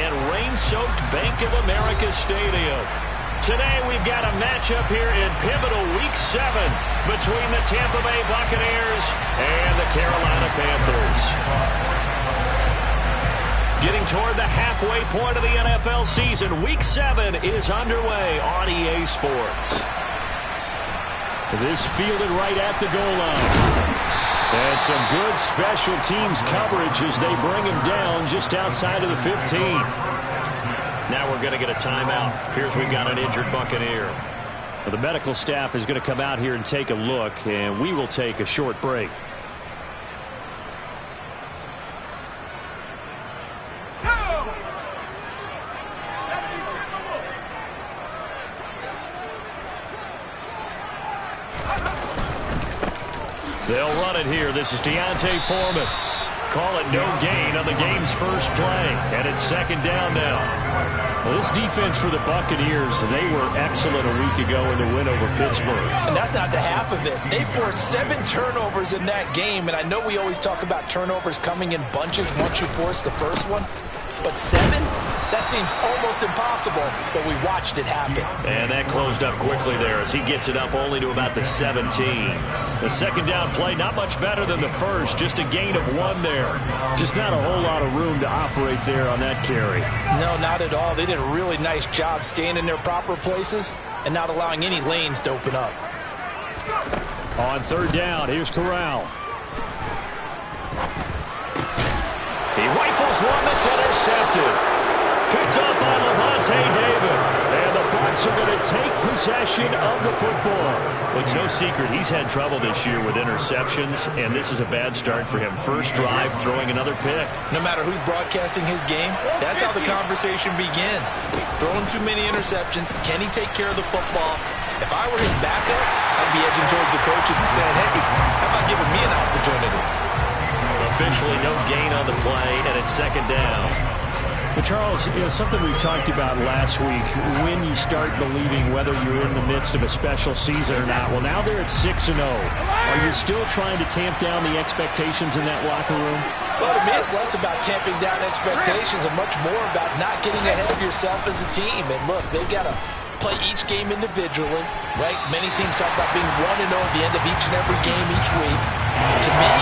at rain-soaked Bank of America Stadium. Today we've got a matchup here in pivotal Week 7 between the Tampa Bay Buccaneers and the Carolina Panthers. Getting toward the halfway point of the NFL season, Week 7 is underway on EA Sports. This fielded right at the goal line. And some good special teams coverage as they bring him down just outside of the 15. Now we're going to get a timeout. Appears we've got an injured Buccaneer. Well, the medical staff is going to come out here and take a look, and we will take a short break. They'll run it here. This is D'Onta Foreman. Call it no gain on the game's first play. And it's second down now. Well, this defense for the Buccaneers, they were excellent a week ago in the win over Pittsburgh. And that's not the half of it. They forced 7 turnovers in that game. And I know we always talk about turnovers coming in bunches once you force the first one. But 7? That seems almost impossible, but we watched it happen. And that closed up quickly there as he gets it up only to about the 17. The second down play, not much better than the first, just a gain of 1 there. Just not a whole lot of room to operate there on that carry. No, not at all. They did a really nice job staying in their proper places and not allowing any lanes to open up. On third down, here's Corral. He rifles one that's intercepted. Picked up by Lavonte David. And the Bucs are going to take possession of the football. Well, it's no secret he's had trouble this year with interceptions, and this is a bad start for him. First drive, throwing another pick. No matter who's broadcasting his game, that's how the conversation begins. Throwing too many interceptions. Can he take care of the football? If I were his backup, I'd be edging towards the coaches and saying, hey, how about giving me an opportunity? Officially no gain on the play, and it's second down. But Charles, something we talked about last week, when you start believing whether you're in the midst of a special season or not. Well, now they're at 6-0. Are you still trying to tamp down the expectations in that locker room? Well, to me, it's less about tamping down expectations and much more about not getting ahead of yourself as a team. And look, they've got to play each game individually, right? Many teams talk about being 1-0 at the end of each and every game each week. To me,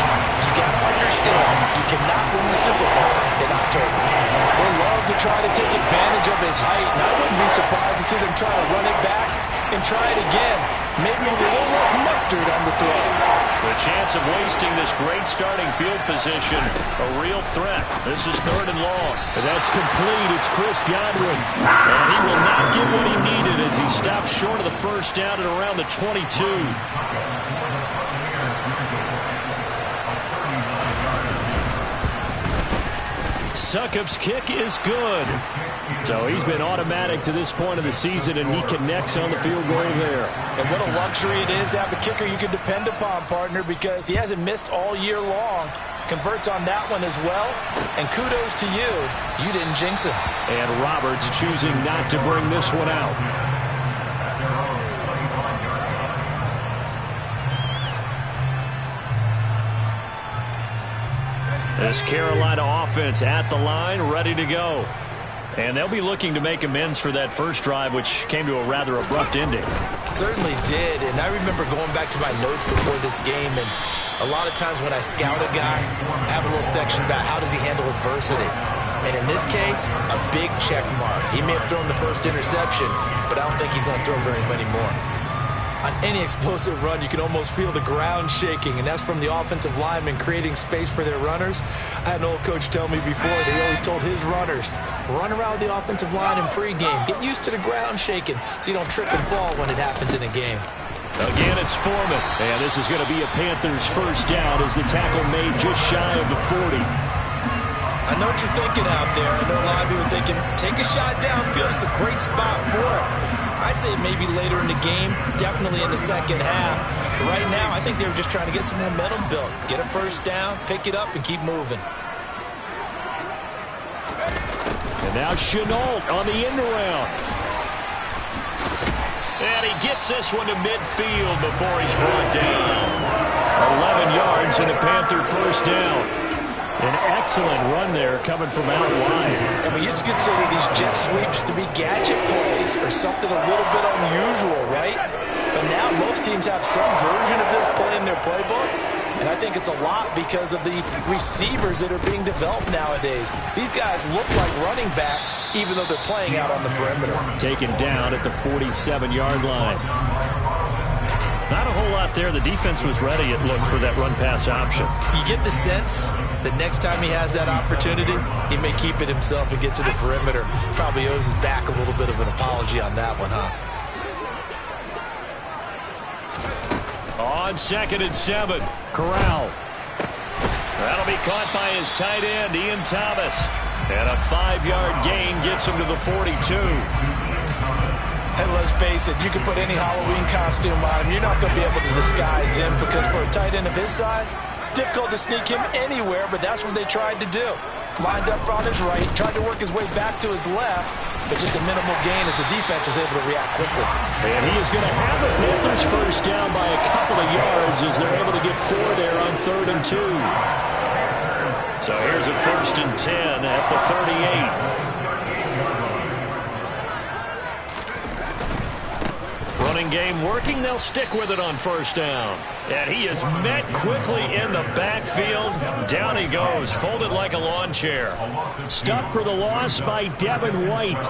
you got to understand you cannot win the Super Bowl in October. They love to try to take advantage of his height, and I wouldn't be surprised to see them try to run it back and try it again. Maybe with a little less mustard on the throw. The chance of wasting this great starting field position, a real threat. This is third and long. That's complete. It's Chris Godwin. And he will not get what he needed as he stops short of the first down at around the 22. Succop's kick is good. So he's been automatic to this point of the season, and he connects on the field goal there. And what a luxury it is to have a kicker you can depend upon, partner, because he hasn't missed all year long. Converts on that one as well. And kudos to you. You didn't jinx him. And Roberts choosing not to bring this one out. This Carolina offense at the line, ready to go. And they'll be looking to make amends for that first drive, which came to a rather abrupt ending. Certainly did. And I remember going back to my notes before this game, and a lot of times when I scout a guy, I have a little section about how does he handle adversity. And in this case, a big check mark. He may have thrown the first interception, but I don't think he's going to throw very many more. On any explosive run, you can almost feel the ground shaking, and that's from the offensive linemen creating space for their runners. I had an old coach tell me before, they always told his runners, run around the offensive line in pregame. Get used to the ground shaking so you don't trip and fall when it happens in a game. Again, it's Foreman. And this is going to be a Panthers first down as the tackle made just shy of the 40. I know what you're thinking out there. I know a lot of you are thinking, take a shot downfield. It's a great spot for it. I'd say maybe later in the game, definitely in the second half. But right now, I think they were just trying to get some momentum built. Get a first down, pick it up, and keep moving. And now Shenault on the end around. And he gets this one to midfield before he's brought down. 11 yards and a Panther first down. An excellent run there coming from out wide. And we used to consider these jet sweeps to be gadget plays or something a little bit unusual, right? But now most teams have some version of this play in their playbook. And I think it's a lot because of the receivers that are being developed nowadays. These guys look like running backs even though they're playing out on the perimeter. Taken down at the 47-yard line. Not a whole lot there. The defense was ready, it looked, for that run-pass option. You get the sense that next time he has that opportunity, he may keep it himself and get to the perimeter. Probably owes his back a little bit of an apology on that one, huh? On 2nd and 7. Corral. That'll be caught by his tight end, Ian Thomas. And a 5-yard gain gets him to the 42. And let's face it, you can put any Halloween costume on him. You're not going to be able to disguise him because for a tight end of his size, difficult to sneak him anywhere, but that's what they tried to do. Lined up on his right, tried to work his way back to his left, but just a minimal gain as the defense was able to react quickly. And he is going to have the Panthers first down by a couple of yards as they're able to get 4 there on 3rd and 2. So here's a 1st and 10 at the 38. Running game working. They'll stick with it on 1st down. And he is met quickly in the backfield. Down he goes, folded like a lawn chair. Stuck for the loss by Devin White.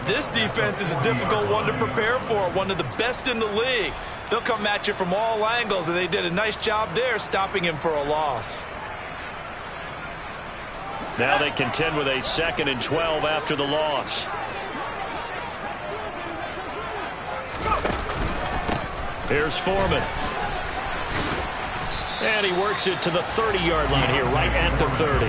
This defense is a difficult one to prepare for, one of the best in the league. They'll come at you from all angles, and they did a nice job there stopping him for a loss. Now they contend with a 2nd and 12 after the loss. Here's Foreman. And he works it to the 30-yard line here, right at the 30.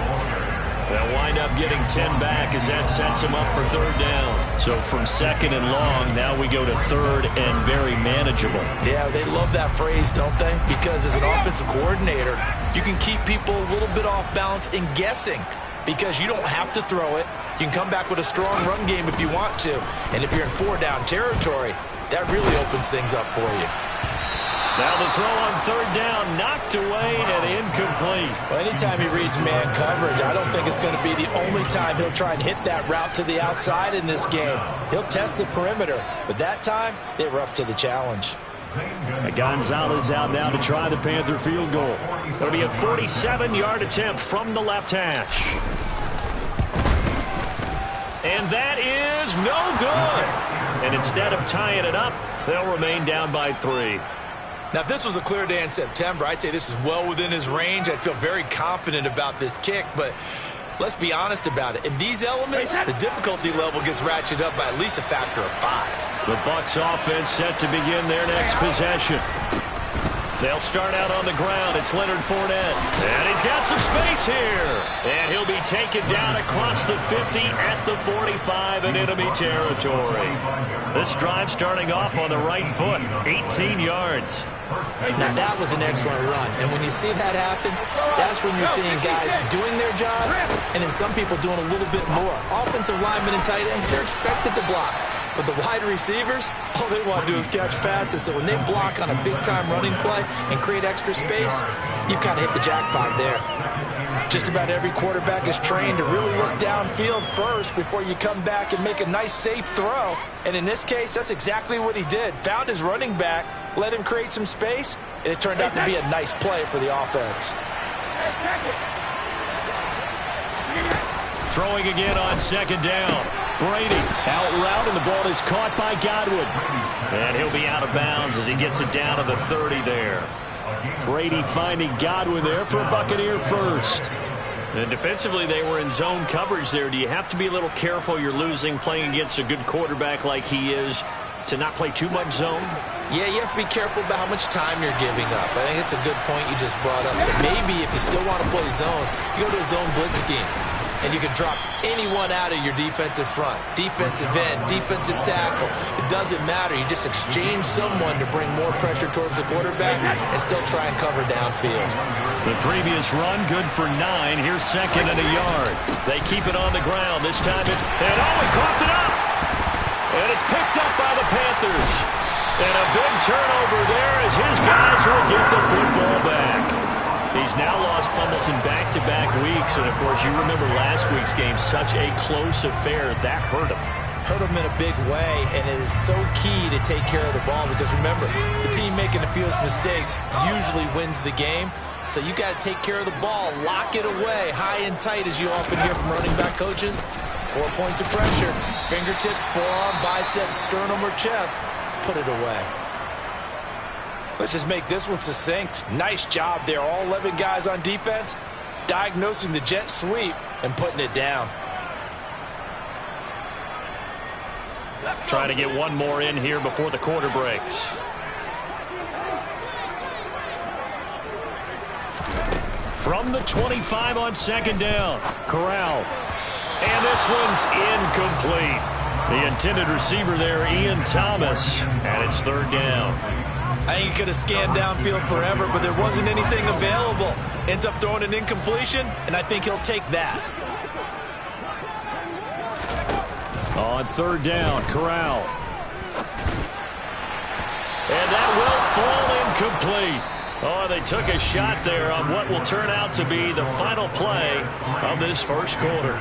They'll wind up getting 10 back as that sets him up for 3rd down. So from 2nd and long, now we go to 3rd and very manageable. Yeah, they love that phrase, don't they? Because as an offensive coordinator, you can keep people a little bit off balance and guessing because you don't have to throw it. You can come back with a strong run game if you want to. And if you're in 4-down territory, that really opens things up for you. Now the throw on 3rd down, knocked away and incomplete. Well, anytime he reads man coverage, I don't think it's going to be the only time he'll try and hit that route to the outside in this game. He'll test the perimeter, but that time, they were up to the challenge. Gonzalez out now to try the Panther field goal. It'll be a 47-yard attempt from the left hash. And that is no good. And instead of tying it up, they'll remain down by 3. Now, if this was a clear day in September, I'd say this is well within his range. I'd feel very confident about this kick, but let's be honest about it. In these elements, the difficulty level gets ratcheted up by at least a factor of 5. The Bucs offense set to begin their next possession. They'll start out on the ground. It's Leonard Fournette. And he's got some space here. And he'll be taken down across the 50 at the 45 in enemy territory. This drive starting off on the right foot, 18 yards. Now, that was an excellent run. And when you see that happen, that's when you're seeing guys doing their job and then some people doing a little bit more. Offensive linemen and tight ends, they're expected to block. But the wide receivers, all they want to do is catch passes. So when they block on a big-time running play and create extra space, you've kind of hit the jackpot there. Just about every quarterback is trained to really look downfield first before you come back and make a nice, safe throw. And in this case, that's exactly what he did. Found his running back, let him create some space, and it turned out to be a nice play for the offense. Throwing again on 2nd down. Brady out route, and the ball is caught by Godwin. And he'll be out of bounds as he gets it down to the 30 there. Brady finding Godwin there for a Buccaneer first. And defensively, they were in zone coverage there. Do you have to be a little careful? You're losing playing against a good quarterback like he is to not play too much zone? Yeah, you have to be careful about how much time you're giving up. I think it's a good point you just brought up. So maybe if you still want to play zone, you go to a zone blitz scheme. And you can drop anyone out of your defensive front. Defensive end, defensive tackle. It doesn't matter. You just exchange someone to bring more pressure towards the quarterback and still try and cover downfield. The previous run, good for 9. Here's 2nd and a yard. They keep it on the ground. This time it's... And oh, he coughed it up! And it's picked up by the Panthers. And a big turnover there as his guys will get the football back. He's now lost fumbles in back-to-back weeks, and, of course, you remember last week's game, such a close affair. That hurt him. Hurt him in a big way, and it is so key to take care of the ball because, remember, the team making the fewest mistakes usually wins the game. So you got to take care of the ball, lock it away, high and tight, as you often hear from running back coaches. 4 points of pressure, fingertips, forearm, biceps, sternum, or chest. Put it away. Let's just make this one succinct. Nice job there, all 11 guys on defense, diagnosing the jet sweep and putting it down. Trying to get one more in here before the quarter breaks. From the 25 on second down, Corral. And this one's incomplete. The intended receiver there, Ian Thomas, and it's third down. I think he could have scanned downfield forever, but there wasn't anything available. Ends up throwing an incompletion, and I think he'll take that. On third down, Corral. And that will fall incomplete. Oh, they took a shot there on what will turn out to be the final play of this first quarter.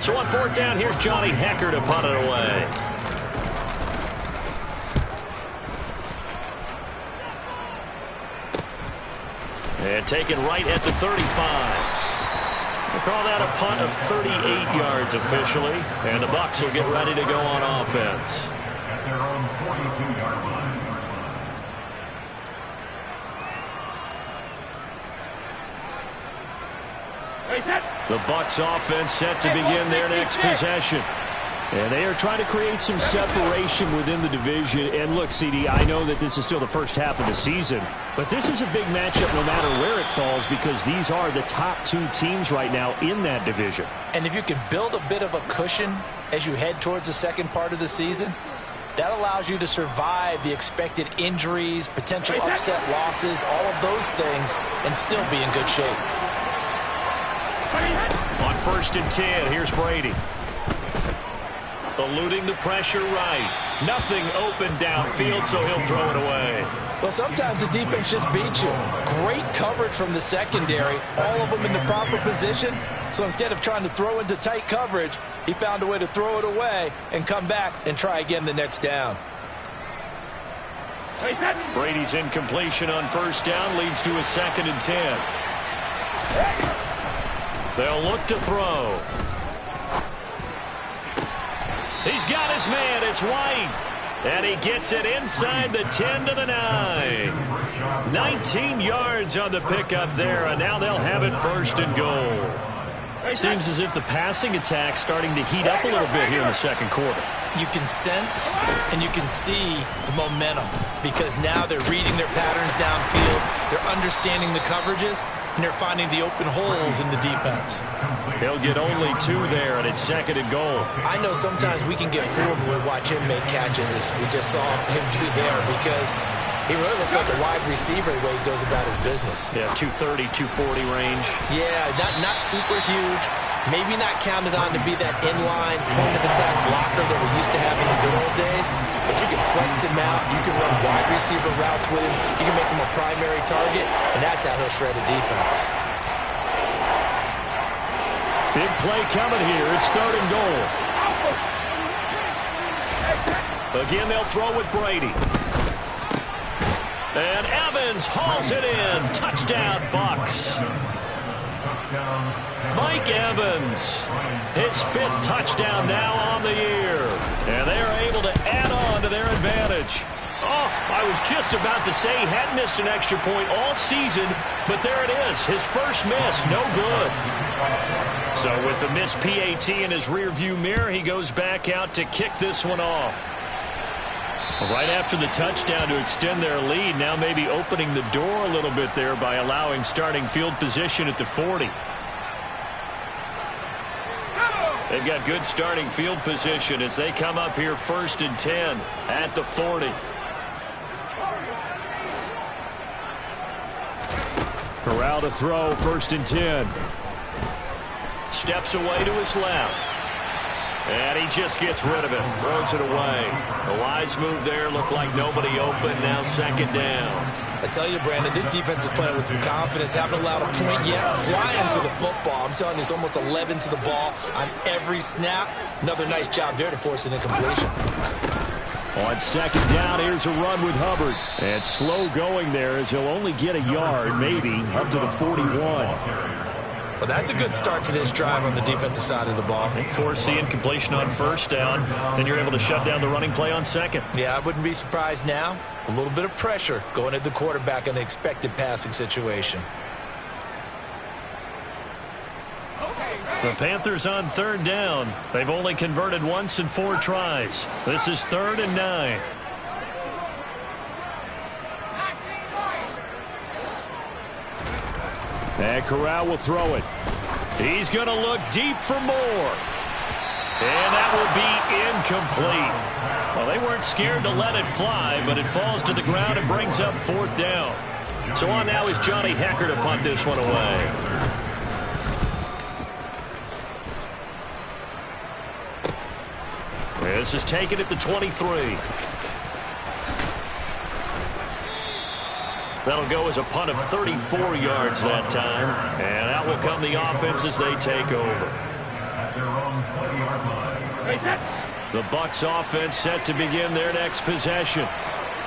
So on fourth down, here's Johnny Hekker to punt it away. And taken right at the 35. We'll call that a punt of 38 yards officially. And the Bucs will get ready to go on offense. At their own 42-yard line. The Bucs offense set to begin their next possession. And they are trying to create some separation within the division. And look, CD, I know that this is still the first half of the season, but this is a big matchup no matter where it falls because these are the top two teams right now in that division. And if you can build a bit of a cushion as you head towards the second part of the season, that allows you to survive the expected injuries, potential upset losses, all of those things, and still be in good shape. On first and 10, here's Brady. Eluding the pressure right. Nothing open downfield, so he'll throw it away. Well, sometimes the defense just beats you. Great coverage from the secondary, all of them in the proper position. So instead of trying to throw into tight coverage, he found a way to throw it away and come back and try again the next down. Brady's incompletion on first down leads to a second and 10. They'll look to throw. He's got his man. It's White. And he gets it inside the 10 to the 9. 19 yards on the pickup there, and now they'll have it first and goal. Seems as if the passing attack's starting to heat up a little bit here in the second quarter. You can sense and you can see the momentum because now they're reading their patterns downfield, they're understanding the coverages, and they're finding the open holes in the defense. He'll get only 2 there, and it's second and goal. I know sometimes we can get fooled when we watch him make catches, as we just saw him do there, because he really looks like a wide receiver the way he goes about his business. Yeah, 230, 240 range. Yeah, not super huge. Maybe not counted on to be that inline point-of-attack blocker that we used to have in the good old days, but you can flex him out. You can run wide receiver routes with him. You can make him a primary target, and that's how he'll shred a defense. Big play coming here. It's third and goal. Again, they'll throw with Brady. And Evans hauls it in. Touchdown, Bucs. Mike Evans, his 5th touchdown now on the year. And they're able to add on to their advantage. Oh, I was just about to say he hadn't missed an extra point all season, but there it is. His first miss, no good. So with the missed PAT in his rearview mirror, he goes back out to kick this one off. Right after the touchdown to extend their lead, now maybe opening the door a little bit there by allowing starting field position at the 40. They've got good starting field position as they come up here 1st and 10 at the 40. Corral to throw, 1st and 10. Steps away to his left. And he just gets rid of it. Throws it away. A wise move there. Looked like nobody open. Now 2nd down. I tell you, Brandon, this defense is playing with some confidence. Haven't allowed a point yet. Flying to the football. I'm telling you, it's almost 11 to the ball on every snap. Another nice job there to force an incompletion. On 2nd down, here's a run with Hubbard. And slow going there as he'll only get a yard, maybe, up to the 41. Well, that's a good start to this drive on the defensive side of the ball. Force the incompletion on 1st down. Then you're able to shut down the running play on 2nd. Yeah, I wouldn't be surprised now. A little bit of pressure going at the quarterback in the expected passing situation. The Panthers on 3rd down. They've only converted once in 4 tries. This is 3rd and 9. And Corral will throw it. He's going to look deep for more. And that will be incomplete. Well, they weren't scared to let it fly, but it falls to the ground and brings up 4th down. So on now is Johnny Hekker to punt this one away. This is taken at the 23. That'll go as a punt of 34 yards that time. And out will come the offense as they take over. At their own 20-yard line. The Bucs offense set to begin their next possession.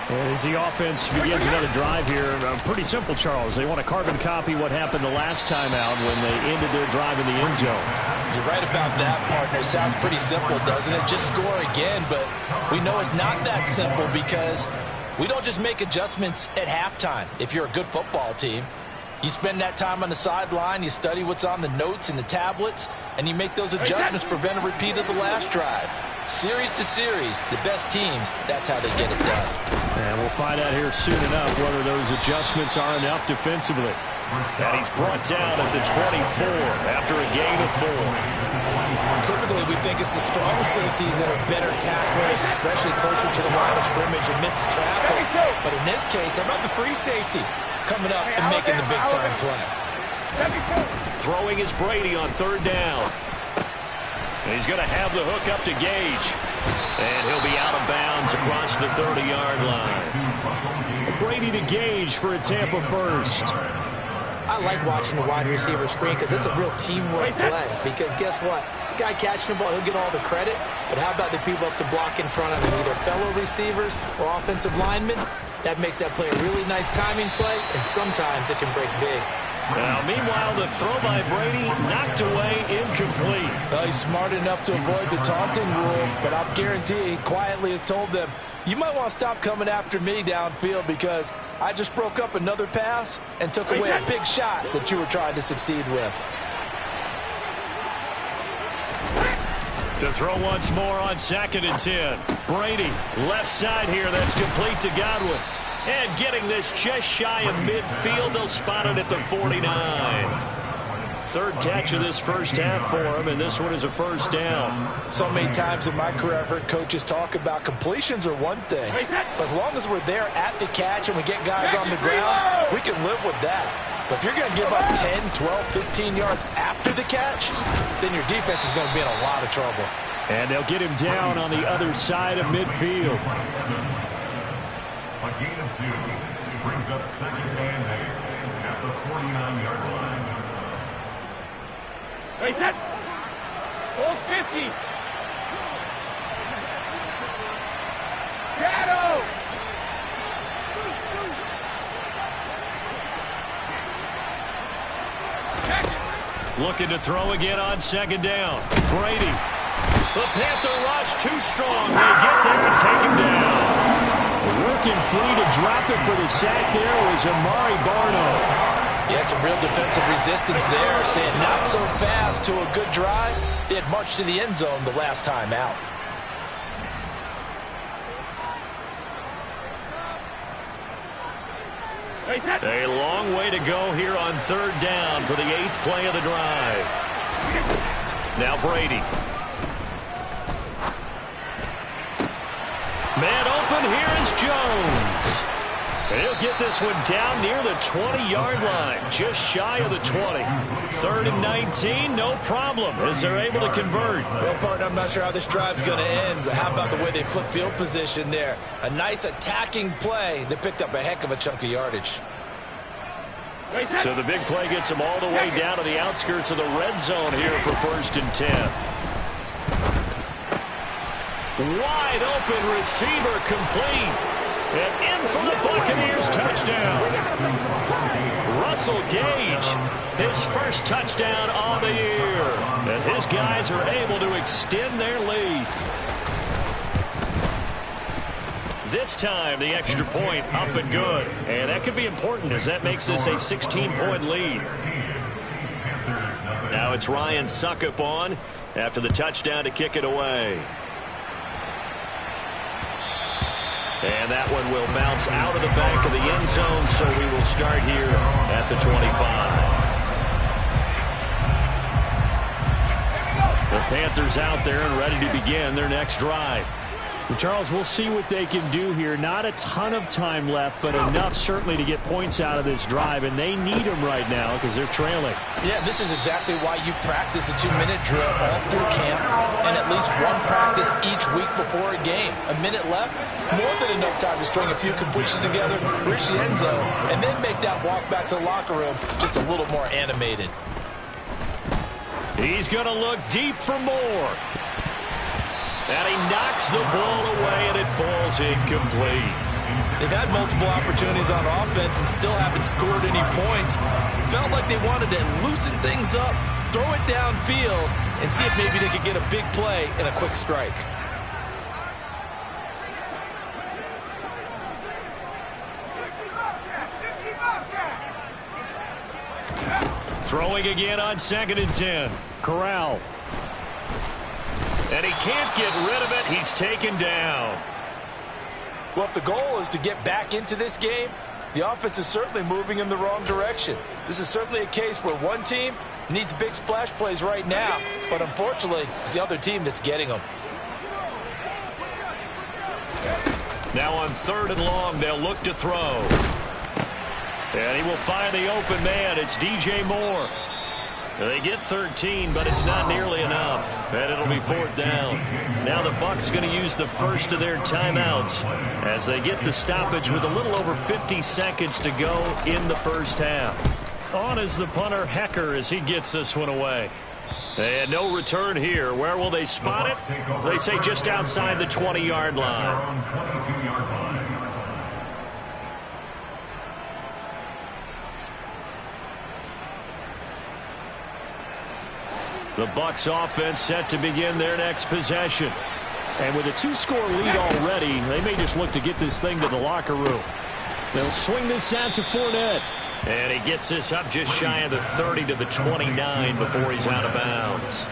As the offense begins another drive here, pretty simple, Charles. They want to carbon copy what happened the last time out when they ended their drive in the end zone. You're right about that, partner. Sounds pretty simple, doesn't it? Just score again, but we know it's not that simple because we don't just make adjustments at halftime. If you're a good football team, you spend that time on the sideline, you study what's on the notes and the tablets, and you make those adjustments, prevent a repeat of the last drive. Series to series, the best teams, that's how they get it done. And we'll find out here soon enough whether those adjustments are enough defensively. And he's brought down at the 24 after a gain of 4. Typically, we think it's the strong safeties that are better tacklers, especially closer to the line of scrimmage amidst traffic. But in this case, how about the free safety coming up and making the big-time play? Throwing is Brady on 3rd down. And he's going to have the hook up to Gage. And he'll be out of bounds across the 30-yard line. Brady to Gage for a Tampa first. I like watching the wide receiver screen because it's a real teamwork play. Because guess what? The guy catching the ball, he'll get all the credit. But how about the people up to block in front of him, either fellow receivers or offensive linemen? That makes that play a really nice timing play, and sometimes it can break big. Now, meanwhile, the throw by Brady knocked away, incomplete. Well, he's smart enough to avoid the taunting rule, but I'm guaranteeing he quietly has told them, you might want to stop coming after me downfield because I just broke up another pass and took away a big shot that you were trying to succeed with. To throw once more on 2nd and 10. Brady, left side here, that's complete to Godwin. And getting this just shy of midfield, they'll spot it at the 49. 3rd catch of this first half for him, and this one is a 1st down. So many times in my career I've heard coaches talk about completions are one thing, but as long as we're there at the catch and we get guys on the ground, we can live with that. But if you're going to give up 10, 12, 15 yards after the catch, then your defense is going to be in a lot of trouble. And they'll get him down on the other side of midfield. A gain of 2 brings up 2nd and 8 at the 49-yard line. Hey, set! Hold 50! Shadow! Looking to throw again on 2nd down. Brady. The Panther rush too strong. They get there and take him down. Working free to drop it for the sack there was Amari Barno. Yeah, some real defensive resistance there, saying not so fast to a good drive. They had marched to the end zone the last time out. A long way to go here on third down for the 8th play of the drive. Now Brady. Man open, here is Jones. He'll get this one down near the 20-yard line, just shy of the 20. 3rd and 19, no problem, as they're able to convert. Well, partner, I'm not sure how this drive's going to end, but how about the way they flip field position there? A nice attacking play that picked up a heck of a chunk of yardage. So the big play gets them all the way down to the outskirts of the red zone here for 1st and 10. Wide open receiver complete. And in for the Buccaneers, touchdown. Russell Gage, his first touchdown on the year, as his guys are able to extend their lead. This time, the extra point up and good. And that could be important, as that makes this a 16-point lead. Now it's Ryan Succop on after the touchdown to kick it away. And that one will bounce out of the back of the end zone, so we will start here at the 25. The Panthers out there and ready to begin their next drive. And Charles, we'll see what they can do here. Not a ton of time left, but enough certainly to get points out of this drive, and they need them right now because they're trailing. Yeah, this is exactly why you practice a 2-minute drill all through camp and at least one practice each week before a game. A minute left, more than enough time to string a few completions together, reach the end zone, and then make that walk back to the locker room just a little more animated. He's going to look deep for more. And he knocks the ball away, and it falls incomplete. They've had multiple opportunities on offense and still haven't scored any points. Felt like they wanted to loosen things up, throw it downfield, and see if maybe they could get a big play and a quick strike. Throwing again on 2nd and 10. Corral. And he can't get rid of it. He's taken down. Well, if the goal is to get back into this game, the offense is certainly moving in the wrong direction. This is certainly a case where one team needs big splash plays right now, but unfortunately, it's the other team that's getting them. Now on 3rd and long, they'll look to throw. And he will find the open man. It's DJ Moore. They get 13, but it's not nearly enough, and it'll be 4th down. Now the Bucs going to use the first of their timeouts as they get the stoppage with a little over 50 seconds to go in the first half. On is the punter, Hecker, as he gets this one away. And no return here. Where will they spot it? They say just outside the 20-yard line. The Bucs offense set to begin their next possession. And with a 2-score lead already, they may just look to get this thing to the locker room. They'll swing this out to Fournette. And he gets this up just shy of the 30 to the 29 before he's out of bounds.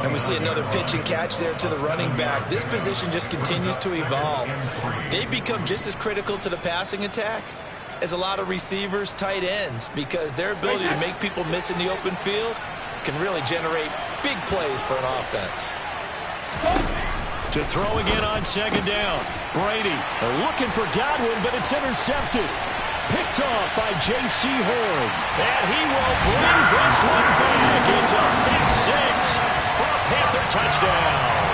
And we see another pitch and catch there to the running back. This position just continues to evolve. They become just as critical to the passing attack as a lot of receivers, tight ends, because their ability to make people miss in the open field can really generate big plays for an offense. To throw again on 2nd down. Brady looking for Godwin, but it's intercepted. Picked off by J.C. Horn. And he will bring this one back. It's a pick 6 for a Panther touchdown.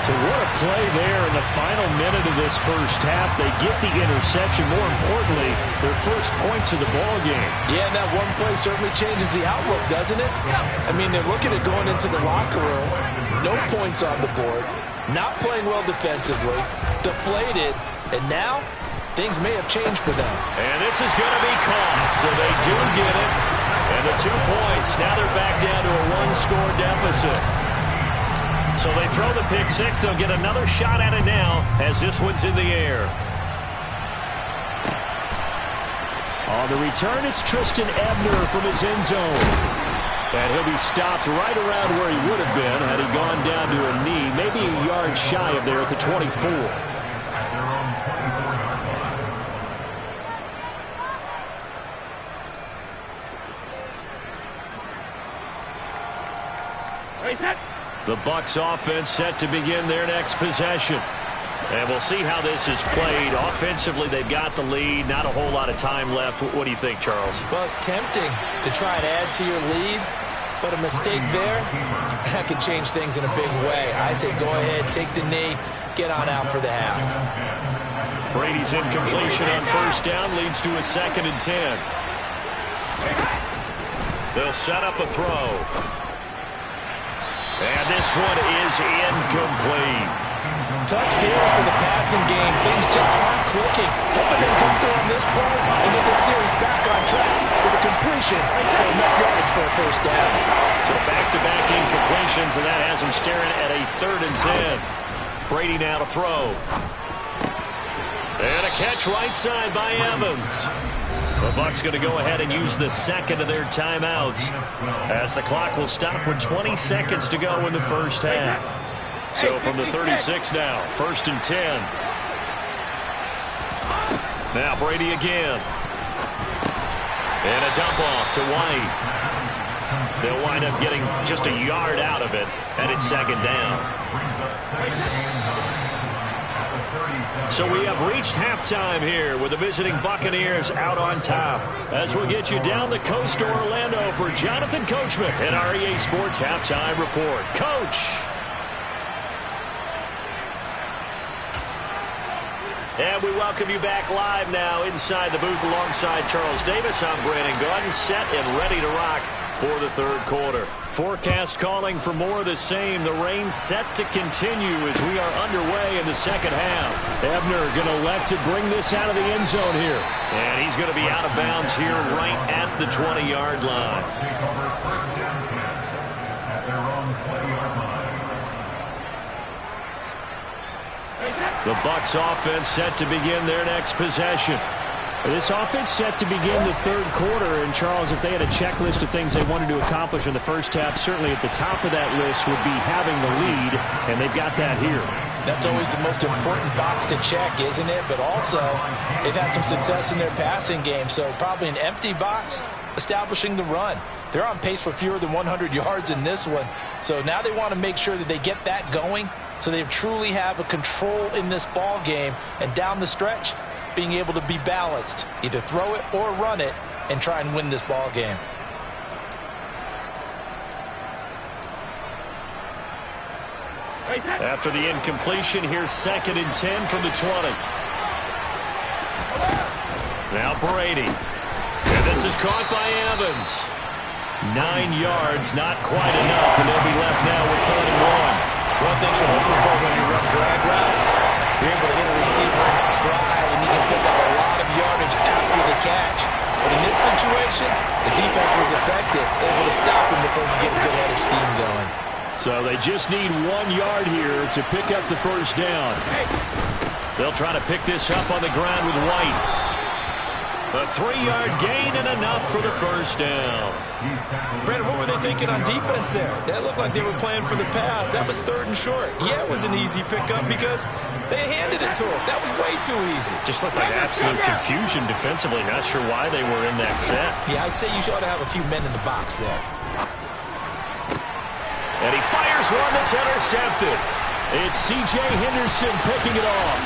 So what a play there in the final minute of this first half. They get the interception. More importantly, their first points of the ball game. Yeah, and that one play certainly changes the outlook, doesn't it? I mean, they're looking at going into the locker room. No points on the board. Not playing well defensively. Deflated. And now, things may have changed for them. And this is going to be caught. So they do get it. And the 2 points. Now they're back down to a 1-score deficit. So they throw the pick 6. They'll get another shot at it now as this one's in the air. On the return, it's Tristan Ebner from his end zone. And he'll be stopped right around where he would have been had he gone down to a knee, maybe a yard shy of there at the 24. The Bucs offense set to begin their next possession. And we'll see how this is played. Offensively, they've got the lead. Not a whole lot of time left. What do you think, Charles? Well, it's tempting to try and add to your lead, but a mistake there, that could change things in a big way. I say go ahead, take the knee, get on out for the half. Brady's incompletion on first down leads to a 2nd and 10. They'll set up a throw. And this one is incomplete. Tough series for the passing game. Things just aren't clicking. Hoping they come through on this play and get the series back on track with a completion for enough yards for a first down. So back-to-back incompletions, and that has him staring at a 3rd and 10. Brady now to throw. And a catch right side by Evans. The Bucs going to go ahead and use the 2nd of their timeouts as the clock will stop with 20 seconds to go in the first half. So from the 36 now, 1st and 10. Now Brady again. And a dump off to White. They'll wind up getting just a yard out of it, and it's 2nd down. So we have reached halftime here with the visiting Buccaneers out on top. As we'll get you down the coast to Orlando for Jonathan Coachman and our EA Sports Halftime Report. Coach! And we welcome you back live now inside the booth alongside Charles Davis. I'm Brandon Gaudin, set and ready to rock for the 3rd quarter. Forecast calling for more of the same. The rain set to continue as we are underway in the 2nd half. Ebner going to elect to bring this out of the end zone here. And he's going to be out of bounds here right at the 20-yard line. The Bucs offense set to begin their next possession. This offense set to begin the 3rd quarter. And, Charles, if they had a checklist of things they wanted to accomplish in the first half, certainly at the top of that list would be having the lead, and they've got that here. That's always the most important box to check, isn't it? But also, they've had some success in their passing game, so probably an empty box establishing the run. They're on pace for fewer than 100 yards in this one, so now they want to make sure that they get that going so they truly have a control in this ball game, and down the stretch, being able to be balanced, either throw it or run it, and try and win this ball game. After the incompletion, here's 2nd and 10 from the 20. Now Brady. And this is caught by Evans. 9 yards, not quite enough, and they'll be left now with 3rd and 1. One thing you're hoping for when you run drag routes, you're able to hit a receiver in stride, and he can pick up a lot of yardage after the catch. But in this situation, the defense was effective, able to stop him before he get a good head of steam going. So they just need 1 yard here to pick up the first down. They'll try to pick this up on the ground with White. A 3-yard gain and enough for the first down. Brandon, what were they thinking on defense there? That looked like they were playing for the pass. That was 3rd and short. Yeah, it was an easy pickup because they handed it to him. That was way too easy. Just looked like absolute confusion defensively. Not sure why they were in that set. Yeah, I'd say you should have a few men in the box there. And he fires one that's intercepted. It's C.J. Henderson picking it off.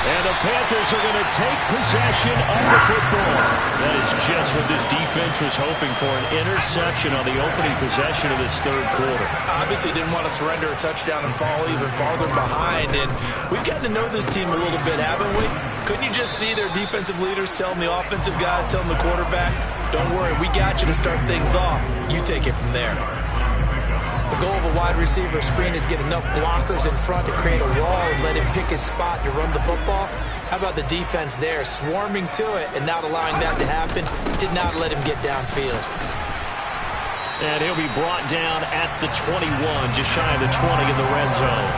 And the Panthers are going to take possession of the football. That is just what this defense was hoping for, an interception on the opening possession of this 3rd quarter. Obviously didn't want to surrender a touchdown and fall even farther behind. And we've gotten to know this team a little bit, haven't we? Couldn't you just see their defensive leaders telling the offensive guys, telling the quarterback, don't worry, we got you to start things off. You take it from there. The goal of a wide receiver screen is get enough blockers in front to create a wall and let him pick his spot to run the football. How about the defense there, swarming to it and not allowing that to happen? Did not let him get downfield. And he'll be brought down at the 21, just shy of the 20 in the red zone.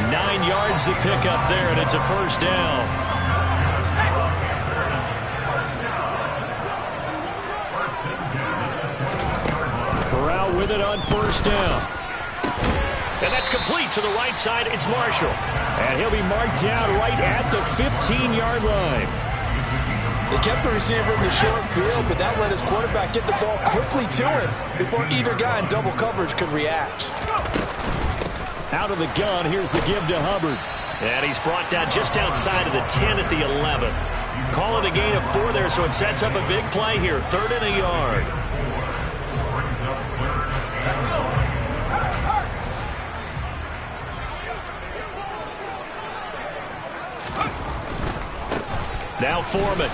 9 yards to pick up there, and it's a first down. Corral with it on first down. And that's complete to the right side. It's Marshall. And he'll be marked down right at the 15-yard line. He kept the receiver in the short field, but that let his quarterback get the ball quickly to him before either guy in double coverage could react. Out of the gun, here's the give to Hubbard. And he's brought down just outside of the 10 at the 11. Call it a gain of 4 there, so it sets up a big play here. 3rd and a yard. Now Foreman.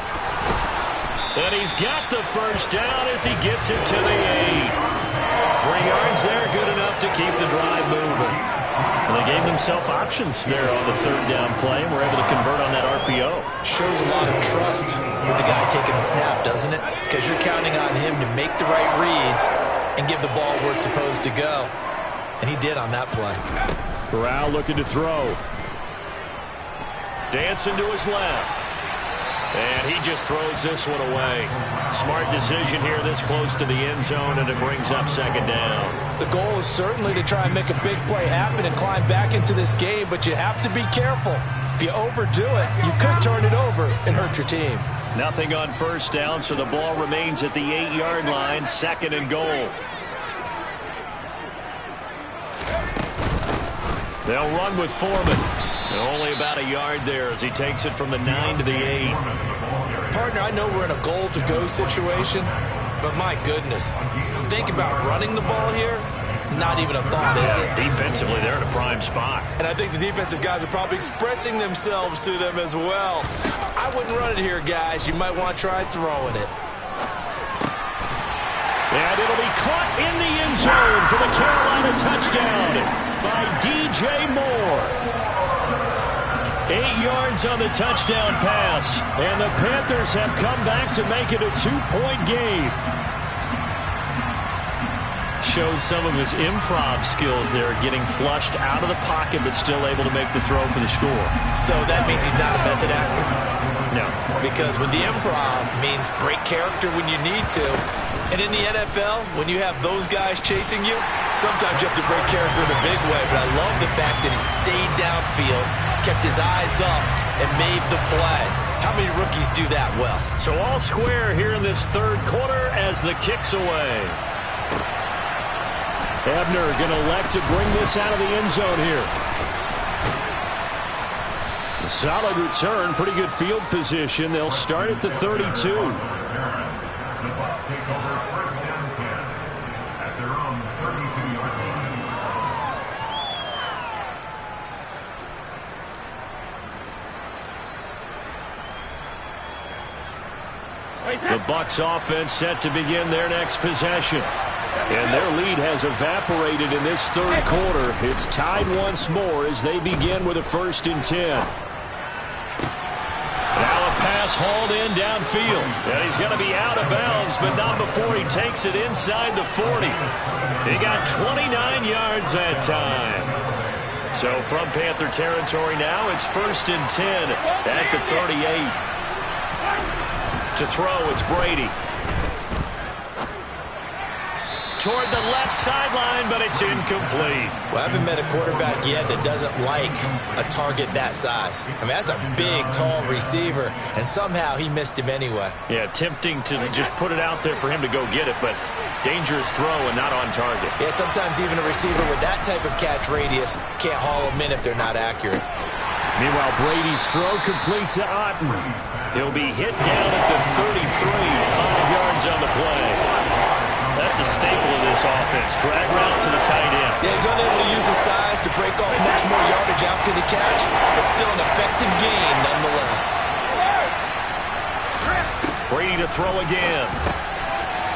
And he's got the first down as he gets it to the 8. 3 yards there, good enough to keep the drive moving. And they gave themselves options there on the 3rd down play, and were able to convert on that RPO. Shows a lot of trust with the guy taking the snap, doesn't it? Because you're counting on him to make the right reads and give the ball where it's supposed to go. And he did on that play. Corral looking to throw. Dancing to his left. And he just throws this one away. Smart decision here this close to the end zone, and it brings up 2nd down. The goal is certainly to try and make a big play happen and climb back into this game, but you have to be careful. If you overdo it, you could turn it over and hurt your team. Nothing on 1st down, so the ball remains at the 8-yard line, 2nd and goal. They'll run with Foreman. And only about a yard there as he takes it from the 9 to the 8. Partner, I know we're in a goal-to-go situation, but my goodness, think about running the ball here. Not even a thought, is it? Defensively, they're in a prime spot. And I think the defensive guys are probably expressing themselves to them as well. I wouldn't run it here, guys. You might want to try throwing it. And it'll be caught in the end zone for the Carolina touchdown by DJ Moore. 8 yards on the touchdown pass, and the Panthers have come back to make it a 2-point game. Shows some of his improv skills there, getting flushed out of the pocket but still able to make the throw for the score. So that means he's not a method actor? No. Because with the improv means break character when you need to. And in the NFL, when you have those guys chasing you, sometimes you have to break character in a big way. But I love the fact that he stayed downfield, kept his eyes up, and made the play. How many rookies do that well? So all square here in this 3rd quarter as the kick's away. Ebner going to elect to bring this out of the end zone here. A solid return, pretty good field position. They'll start at the 32. The Bucs take over 1st and 10 at their own 32-yard line. The Bucs offense set to begin their next possession. And their lead has evaporated in this 3rd quarter. It's tied once more as they begin with a 1st and 10. Now a pass hauled in downfield. And he's going to be out of bounds, but not before he takes it inside the 40. He got 29 yards that time. So from Panther territory now, it's 1st and 10 at the 38. To throw, it's Brady. Toward the left sideline, but it's incomplete. Well, I haven't met a quarterback yet that doesn't like a target that size. I mean, that's a big, tall receiver, and somehow he missed him anyway. Yeah, tempting to just put it out there for him to go get it, but dangerous throw and not on target. Yeah, sometimes even a receiver with that type of catch radius can't haul them in if they're not accurate. Meanwhile, Brady's throw complete to Otten. He'll be hit down at the 33, 5 yards on the play. That's a staple of this offense. Drag route to the tight end. Yeah, he's unable to use his size to break off much more yardage after the catch, but still an effective gain nonetheless. Brady to throw again.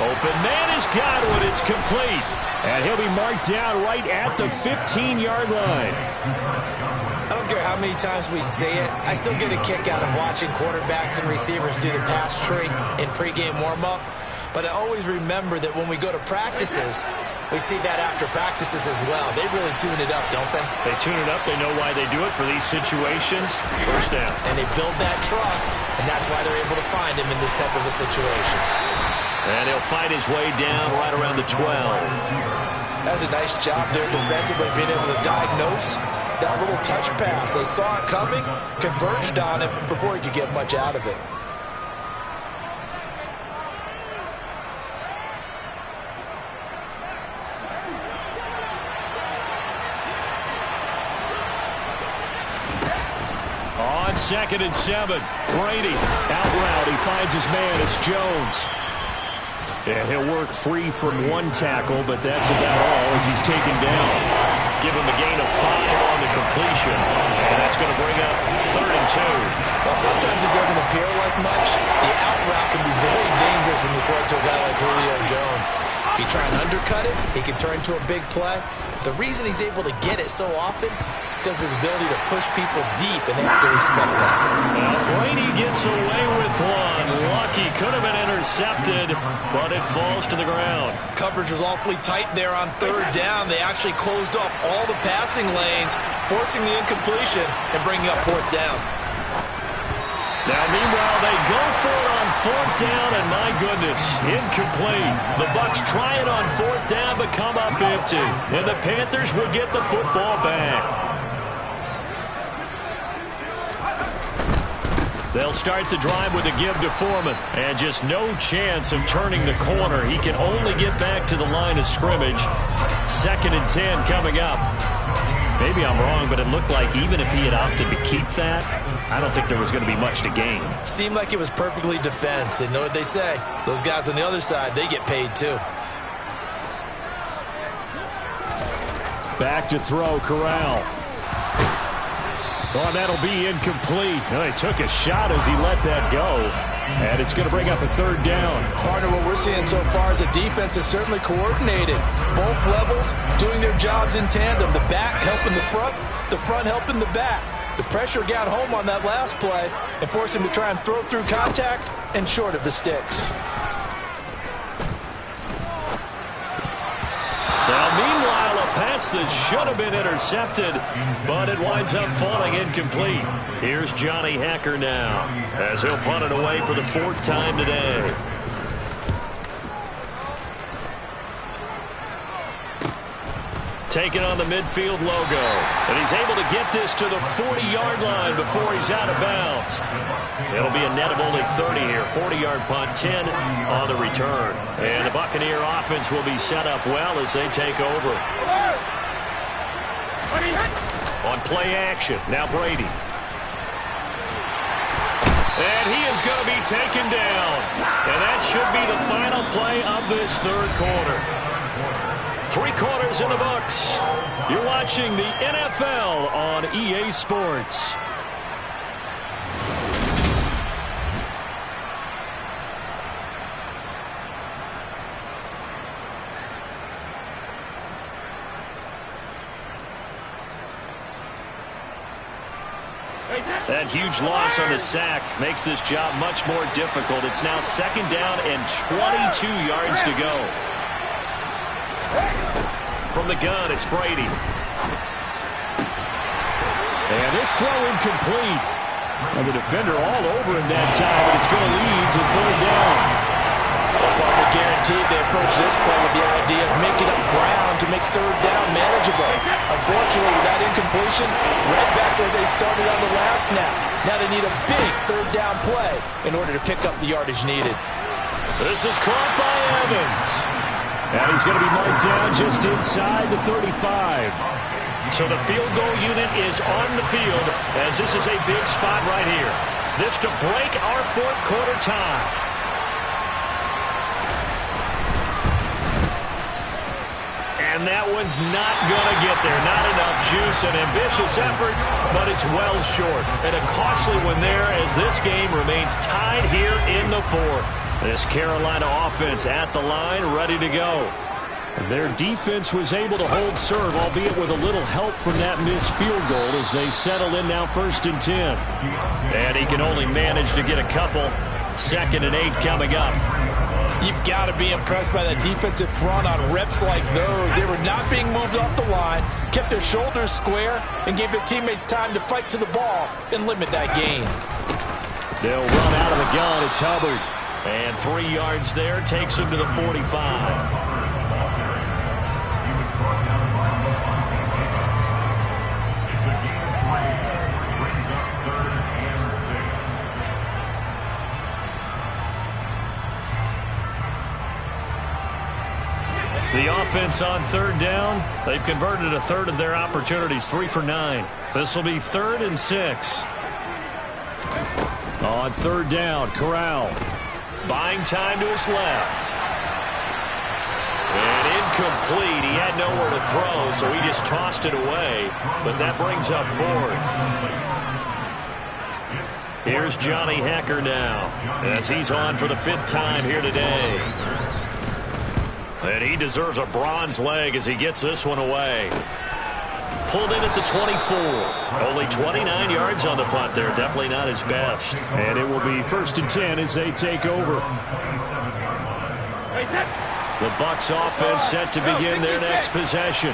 Open man is Godwin. It's complete. And he'll be marked down right at the 15-yard line. I don't care how many times we say it, I still get a kick out of watching quarterbacks and receivers do the pass tree in pregame warm-up. But I always remember that when we go to practices, we see that after practices as well. They really tune it up, don't they? They tune it up. They know why they do it for these situations. 1st down. And they build that trust, and that's why they're able to find him in this type of a situation. And he'll fight his way down right around the 12. That's a nice job there defensively, being able to diagnose that little touch pass. They saw it coming, converged on it before he could get much out of it. on 2nd and 7. Brady out route. He finds his man. It's Jones. And he'll work free from one tackle, but that's about all as he's taken down. Give him a gain of 5 on the completion. And that's going to bring up 3rd and 2. Well, sometimes it doesn't appear like much. The out route can be very dangerous when you throw it to a guy like Julio Jones. If you try and undercut it, he can turn into a big play. The reason he's able to get it so often is because of his ability to push people deep, and they have to respect that. Well, Brady gets away with one. Lucky, could have been intercepted, but it falls to the ground. Coverage was awfully tight there on 3rd down. They actually closed off all the passing lanes, forcing the incompletion and bringing up 4th down. Now, meanwhile, they go for it on 4th down, and my goodness, incomplete. The Bucs try it on 4th down, but come up empty. And the Panthers will get the football back. They'll start the drive with a give to Foreman. And just no chance of turning the corner. He can only get back to the line of scrimmage. 2nd and 10 coming up. Maybe I'm wrong, but it looked like even if he had opted to keep that, I don't think there was going to be much to gain. Seemed like it was perfectly defense. And know what they say? Those guys on the other side, they get paid too. Back to throw, Corral. Oh, that'll be incomplete. Oh, he took a shot as he let that go. And it's going to bring up a 3rd down. Partner, what we're seeing so far is the defense is certainly coordinated. Both levels doing their jobs in tandem. The back helping the front helping the back. The pressure got home on that last play and forced him to try and throw through contact and short of the sticks. Now, meanwhile, a pass that should have been intercepted, but it winds up falling incomplete. Here's Johnny Hacker now, as he'll punt it away for the 4th time today. Taking on the midfield logo. And he's able to get this to the 40-yard line before he's out of bounds. It'll be a net of only 30 here. 40-yard punt, 10 on the return. And the Buccaneer offense will be set up well as they take over. On play action, now Brady. And he is going to be taken down. And that should be the final play of this 3rd quarter. 3 quarters in the books. You're watching the NFL on EA Sports. That huge loss on the sack makes this job much more difficult. It's now 2nd down and 22 yards to go. From the gun, it's Brady. And this throw incomplete. And the defender all over him that time, but it's going to lead to 3rd down. Well, partner, guaranteed they approach this play with the idea of making up ground to make 3rd down manageable. Unfortunately, with that incompletion, right back where they started on the last snap. Now they need a big 3rd down play in order to pick up the yardage needed. This is caught by Evans. And he's going to be marked down just inside the 35. So the field goal unit is on the field as this is a big spot right here. This to break our 4th quarter tie. And that one's not going to get there. Not enough juice. An ambitious effort, but it's well short. And a costly one there as this game remains tied here in the 4th. This Carolina offense at the line, ready to go. Their defense was able to hold serve, albeit with a little help from that missed field goal as they settle in now 1st and 10. And he can only manage to get a couple. 2nd and 8 coming up. You've got to be impressed by that defensive front on reps like those. They were not being moved off the line, kept their shoulders square, and gave their teammates time to fight to the ball and limit that gain. They'll run out of the gun. It's Hubbard. And 3 yards there takes him to the 45. The offense on 3rd down, they've converted a 1/3 of their opportunities, 3 for 9. This will be 3rd and 6. On third down, Corral. Buying time to his left. And incomplete. He had nowhere to throw, so he just tossed it away. But that brings up fourth. Here's Johnny Hekker now, as he's on for the 5th time here today. And he deserves a bronze leg as he gets this one away. Pulled in at the 24. Only 29 yards on the punt there. Definitely not his best. And it will be 1st and 10 as they take over. The Bucs offense set to begin their next possession.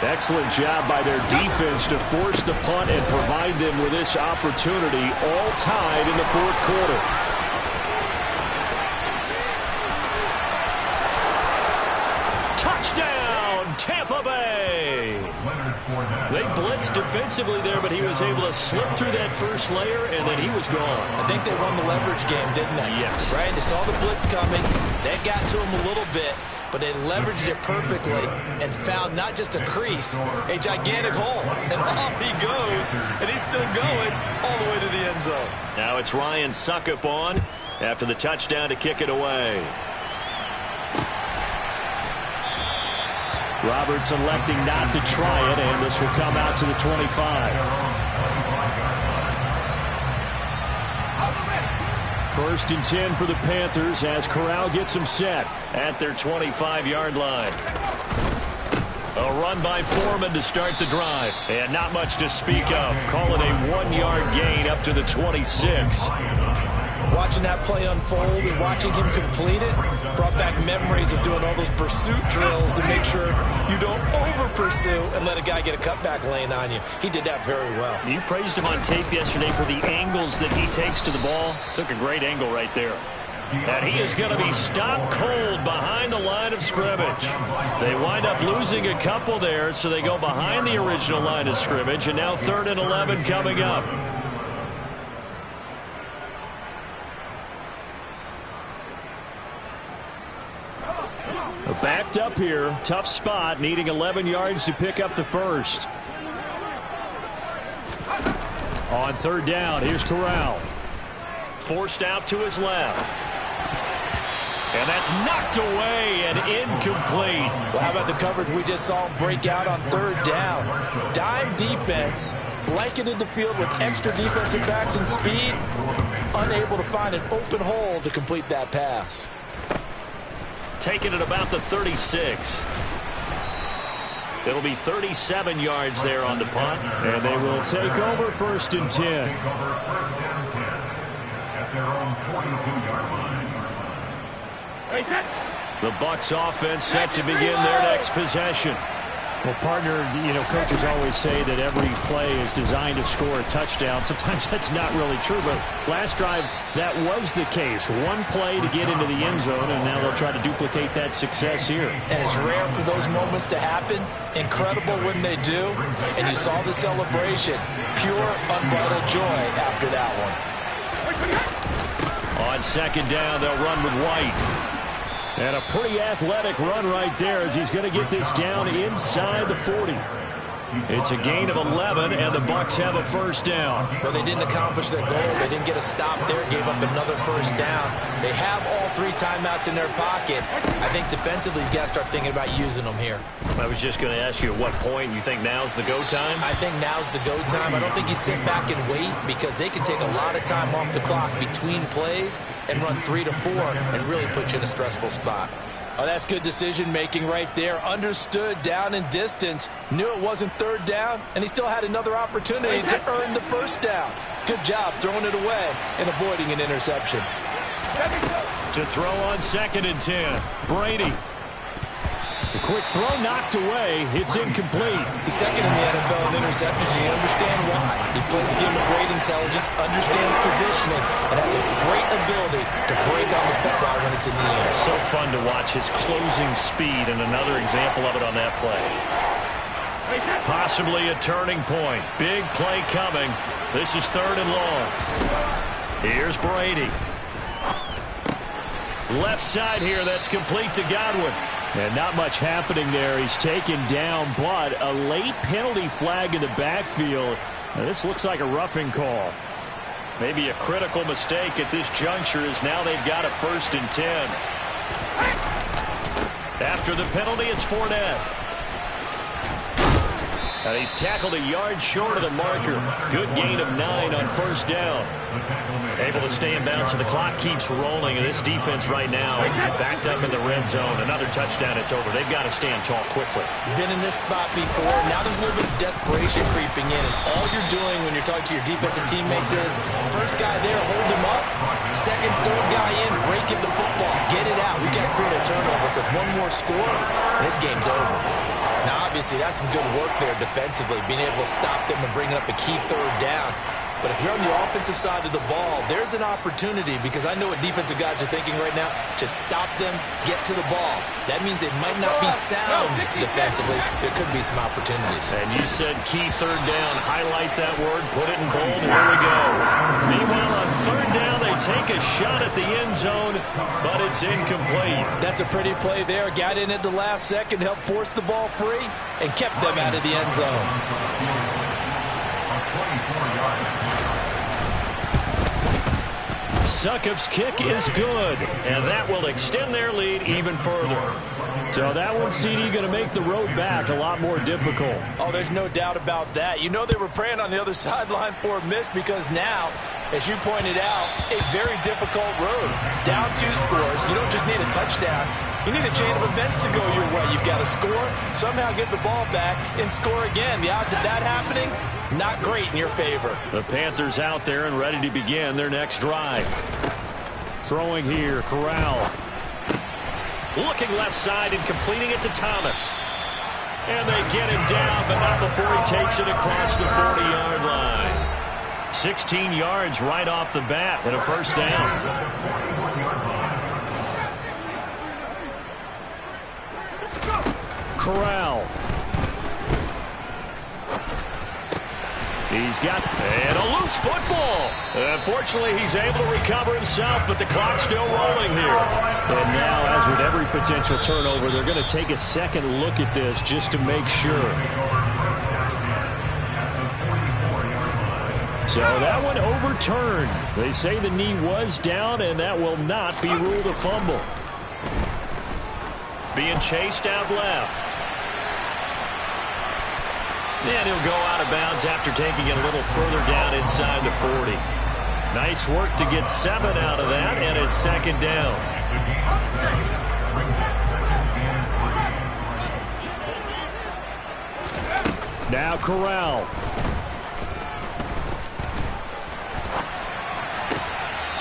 Excellent job by their defense to force the punt and provide them with this opportunity, all tied in the 4th quarter. Touchdown, Tampa Bay! They blitzed defensively there, but he was able to slip through that first layer, and then he was gone. I think they won the leverage game, didn't they? Yes. Right? They saw the blitz coming. That got to him a little bit, but they leveraged it perfectly and found not just a crease, a gigantic hole. And off he goes, and he's still going all the way to the end zone. Now it's Ryan Succop on after the touchdown to kick it away. Roberts electing not to try it, and this will come out to the 25. 1st and 10 for the Panthers as Corral gets them set At their 25-yard line. A run by Foreman to start the drive. And not much to speak of. Call it a 1-yard gain up to the 26. Watching that play unfold and watching him complete it brought back memories of doing all those pursuit drills to make sure you don't over-pursue and let a guy get a cutback lane on you. He did that very well. You praised him on tape yesterday for the angles that he takes to the ball. Took a great angle right there. And he is going to be stopped cold behind the line of scrimmage. They wind up losing a couple there, so they go behind the original line of scrimmage, and now 3rd and 11 coming up. Backed up here. Tough spot, needing 11 yards to pick up the first. On 3rd down, here's Corral. Forced out to his left. And that's knocked away and incomplete. Well, how about the coverage we just saw him break out on 3rd down? Dime defense, blanketed the field with extra defensive backs and speed, unable to find an open hole to complete that pass. Taken at about the 36. It'll be 37 yards there on the punt. And they will take over 1st and 10. At their own 42-yard line. The Bucs offense set to begin their next possession. Well, partner, coaches always say that every play is designed to score a touchdown. Sometimes that's not really true, but last drive, that was the case. One play to get into the end zone, and now they'll try to duplicate that success here. And it's rare for those moments to happen. Incredible when they do. And you saw the celebration. Pure, unbridled joy after that one. On 2nd down, they'll run with White. And a pretty athletic run right there as he's going to get this down inside the 40. It's a gain of 11, and the Bucs have a 1st down. Well, they didn't accomplish their goal. They didn't get a stop there, gave up another 1st down. They have all 3 timeouts in their pocket. I think defensively, you got to start thinking about using them here. I was just going to ask you at what point you think now's the go time? I think now's the go time. I don't think you sit back and wait because they can take a lot of time off the clock between plays and run 3 to 4 and really put you in a stressful spot. Oh, that's good decision-making right there. Understood down and distance. Knew it wasn't 3rd down, and he still had another opportunity to earn the 1st down. Good job throwing it away and avoiding an interception. To throw on 2nd and 10, Brady. The quick throw knocked away. It's incomplete. He's 2nd in the NFL in interceptions, and you understand why. He plays a game of great intelligence, understands positioning, and has a great ability to break on the football when it's in the air. So fun to watch his closing speed, and another example of it on that play. Possibly a turning point. Big play coming. This is 3rd and long. Here's Brady. Left side here, that's complete to Godwin. And not much happening there. He's taken down, but a late penalty flag in the backfield. Now, this looks like a roughing call. Maybe a critical mistake at this juncture as now they've got a 1st and 10. After the penalty, it's Fournette. And he's tackled a yard short of the marker. Good gain of 9 on 1st down. Able to stay in bounds, so the clock keeps rolling. And this defense right now backed up in the red zone. Another touchdown, it's over. They've got to stand tall quickly. Been in this spot before. Now there's a little bit of desperation creeping in. And all you're doing when you're talking to your defensive teammates is, first guy there, hold him up. Second, third guy in, rake at the football. Get it out. We've got to create a turnover because one more score, and this game's over. Now, obviously, that's some good work there defensively, being able to stop them and bring up a key 3rd down. But if you're on the offensive side of the ball, there's an opportunity because I know what defensive guys are thinking right now. Just stop them, get to the ball. That means they might not be sound defensively. There could be some opportunities. And you said key 3rd down. Highlight that word, put it in bold, and here we go. Meanwhile, on 3rd down, they take a shot at the end zone, but it's incomplete. That's a pretty play there. Got in at the last second, helped force the ball free, and kept them out of the end zone. Succop's kick is good, and that will extend their lead even further. So that one, CD, going to make the road back a lot more difficult. Oh, there's no doubt about that. You know they were praying on the other sideline for a miss because now, as you pointed out, a very difficult road. Down 2 scores. You don't just need a touchdown. You need a chain of events to go your way. You've got to score, somehow get the ball back, and score again. The odds of that happening, not great in your favor. The Panthers out there and ready to begin their next drive. Throwing here, Corral. Looking left side and completing it to Thomas. And they get him down, but not before he takes it across the 40-yard line. 16 yards right off the bat and a 1st down. Corral. He's got and a loose football. Unfortunately, he's able to recover himself, but the clock's still rolling here. And now, as with every potential turnover, they're going to take a second look at this just to make sure. So that one overturned. They say the knee was down, and that will not be ruled a fumble. Being chased out left. And he'll go out of bounds after taking it a little further down inside the 40. Nice work to get 7 out of that, and it's 2nd down. Now Corral.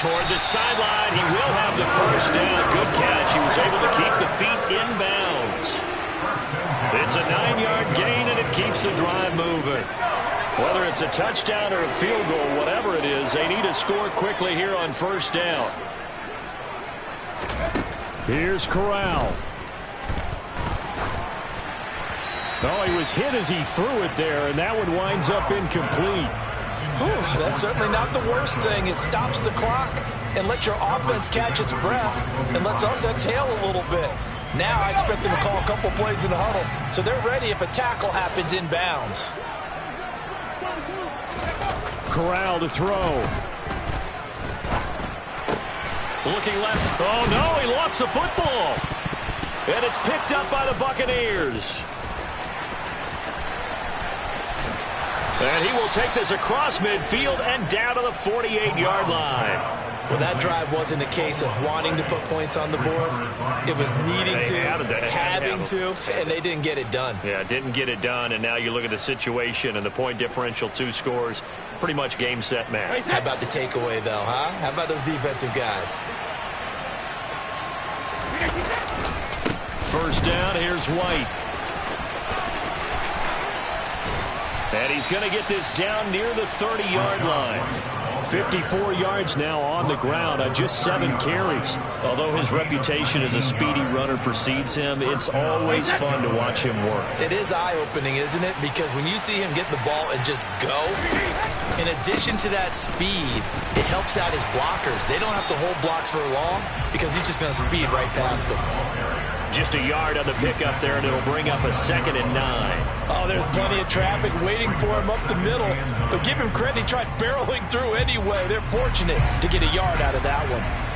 Toward the sideline, he will have the 1st down. Good catch. He was able to keep the feet in bounds. It's a 9-yard gain, and it keeps the drive moving. Whether it's a touchdown or a field goal, whatever it is, they need to score quickly here on 1st down. Here's Corral. Oh, he was hit as he threw it there, and that one winds up incomplete. Whew, that's certainly not the worst thing. It stops the clock and lets your offense catch its breath and lets us exhale a little bit. Now I expect them to call a couple plays in the huddle, so they're ready if a tackle happens in bounds. Corral to throw. Looking left. Oh, no, he lost the football. And it's picked up by the Buccaneers. And he will take this across midfield and down to the 48-yard line. Well, that drive wasn't a case of wanting to put points on the board. It was needing to, having to, and they didn't get it done. Yeah, didn't get it done, and now you look at the situation and the point differential, 2 scores, pretty much game, set, match. How about the takeaway, though, huh? How about those defensive guys? 1st down, here's White. And he's going to get this down near the 30-yard line. 54 yards now on the ground on just 7 carries. Although his reputation as a speedy runner precedes him, it's always fun to watch him work. It is eye-opening, isn't it? Because when you see him get the ball and just go, in addition to that speed, it helps out his blockers. They don't have to hold blocks for long because he's just going to speed right past them. Just a yard on the pickup there, and it'll bring up a 2nd and 9. Oh, there's plenty of traffic waiting for him up the middle. But give him credit, he tried barreling through anyway. They're fortunate to get a yard out of that one.